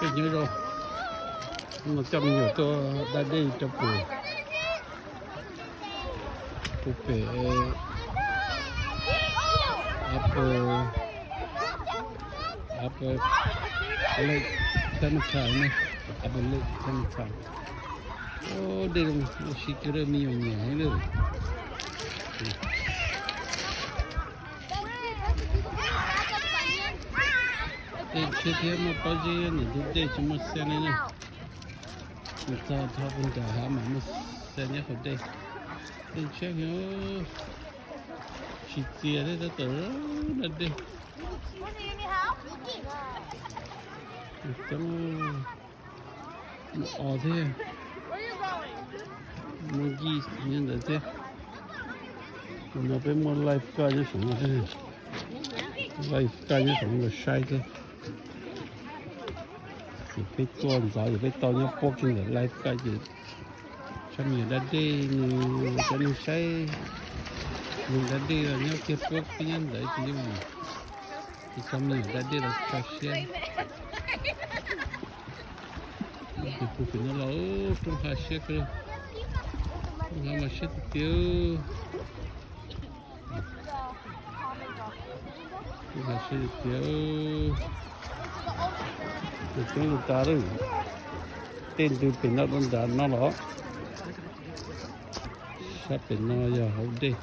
cái nhớ rồi mà trong nhiều tôi đã đi trong buổi bể upper Lake Clementine này upper Lake Clementine đây là một sự kiện rất nhiều nhảy luôn đây chưa thấy mà bao giờ này đây chỉ một xe này nè người ta thao vấn cả hả mà một xe nhé ở đây đây chắc nhớ chỉ tiền đấy ta tưởng là đây trong nó thế mua gì nhân đấy thế nó bên mua lifeguard như sống thế lifeguard như sống là sai thế thì phải tuần giáo thì phải tao nhớ bốc trên để lifeguard gì trong nhiều đã đi cho nên sai mình đã đi là nhớ tiếp bốc cái nhân đấy thì như vậy thì trong nhiều đã đi là cho xe thì phụ nữ nó lỗ trong hai xe cơ không mà xe tiêu hai xe tiêu thì chúng người ta đấy tên từ bên nó luôn đã nó lỗ sắp bên nó giờ hậu đi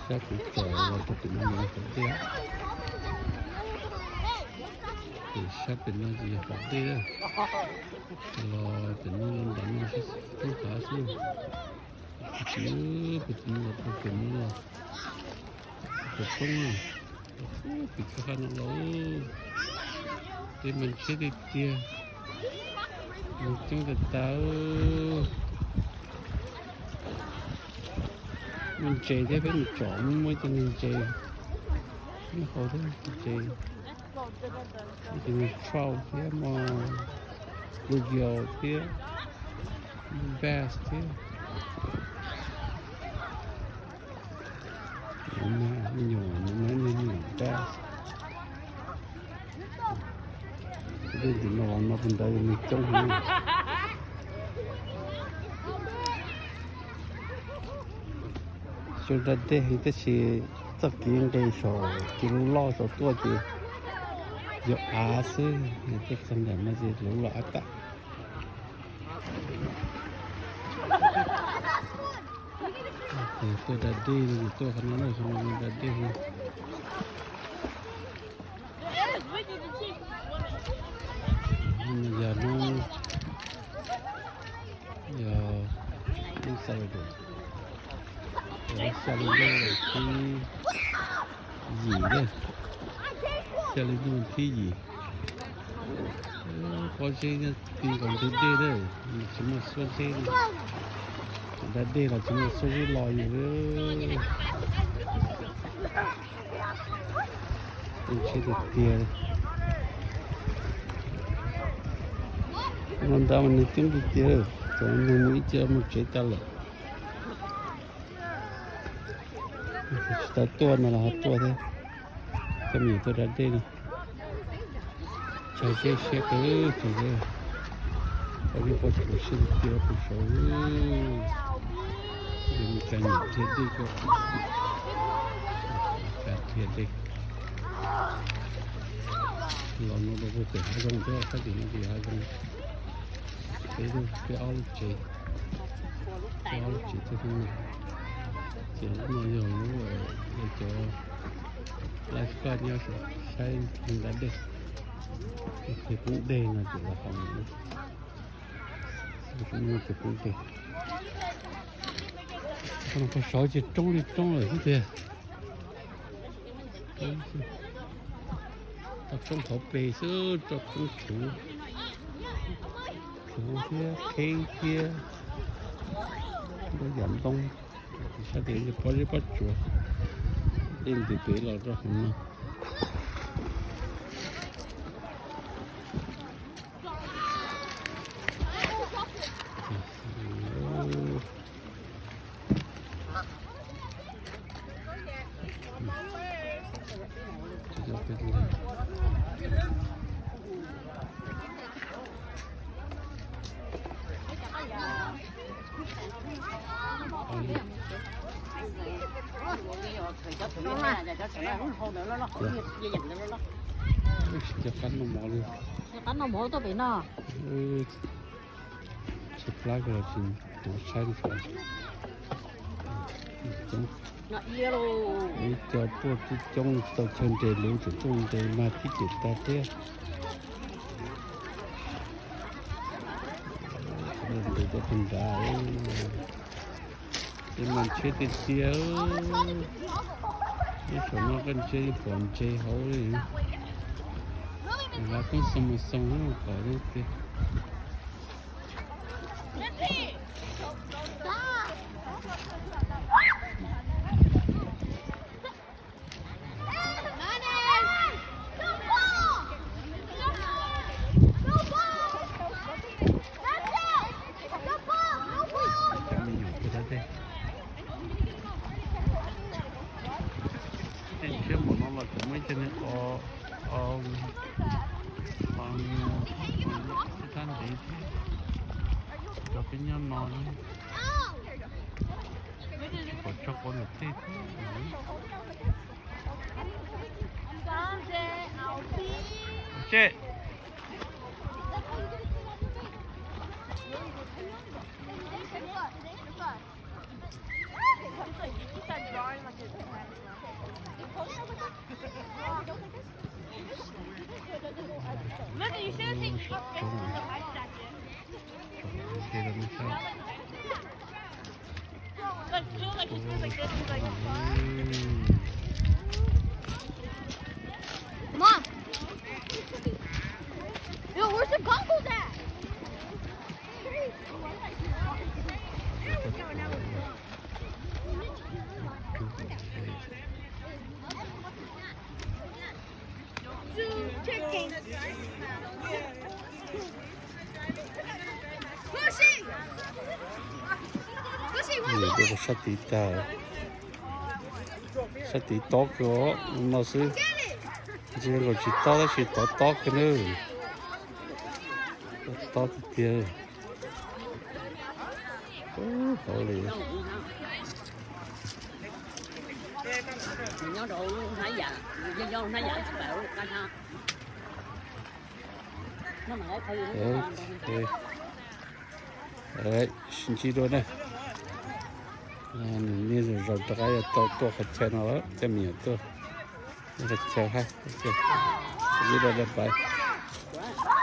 sắp bị trở vào cho tụi nó hậu đi thì sắp bên nó gì hậu đi đó rồi bên nó luôn đã nó sẽ không khá xuống chứ bên nó là bên nó là không à bị cái khăn nó lỗ thì mình sẽ đi kia một chúng ta tao mình chơi thế phải mình chọn mới cho mình chơi nó khó thế mình chơi thì mình trâu thế mà video thế bass thế mà nhiều bass đây thì nó bên đây mình trông hơn chúng ta đây thì cái gì tất kiến đây số kiến lo số tua gì giờ xí cái sản phẩm nó gì lũ lọ ta thì tôi đã đi tôi không nói xong mình đã đi nhưng giờ nó giờ đi sao được để sao lên đây cái gì đây sao lên đây cái gì có gì nữa thì còn tới đây đấy chỉ một số gì đã đây là chỉ một số gì lòi nữa tôi chưa được tiền mình ta mình kiếm được tiền rồi mình mới chơi một chế ta lại ta tua mà là hot tua thế cái gì tôi đã đây này chơi chơi chơi cứ chơi chơi có đi có chủ sinh kia có số mình cái gì thế đi cho cả thiệt đi lo nó đâu có thể hai con thế cái gì nó gì hai con cái áo chị thế không chỉ mà nhiều nữa để cho lifeguard nhau sẽ sai mình đã được thì cũng đề là chỉ là phòng cũng như cũng đề không có sáu chỉ trong rồi cái gì tập trong thổ bể sữa tập trong thủ kia khay kia nó giảm đông sao thì có đi bắt chuột đến từ bể là rất không bên này. Cho cắn nó mỏ luôn. Cắn nó mỏ tôi bị nó. Chụp lá cái là chỉ nó sai đi phải. Nó yêu luôn. Đi cho tôi trong tàu chân để lưu cho trong để mà thích để ta thế. Để cho thằng gái. Thì mình chơi tiền xíu. Cái chỗ nó cần chơi còn chơi hấu đi. Là cũng xong nó có được kìa. Chứ một nó là cũng mấy chân có than để cho cái nhóm non có cho con được thế chết Look, you should have seen Look, Joe, like, he smells like this. He's like, Mom! Yo, where's the goggles at? Chicken. Pushing. Nhiều cái sắt tí ta sắt tí to của nó sư chỉ là chỉ to cái nữa to thì kia hổ lì Nó đồ nãy giờ, do nãy giờ sẽ bảo can ha. Nó mà thấy đấy xin chỉ đôi này như rồi tất cả to cái chén nó đó cho mình to cái chén hay chỉ đôi đẹp bài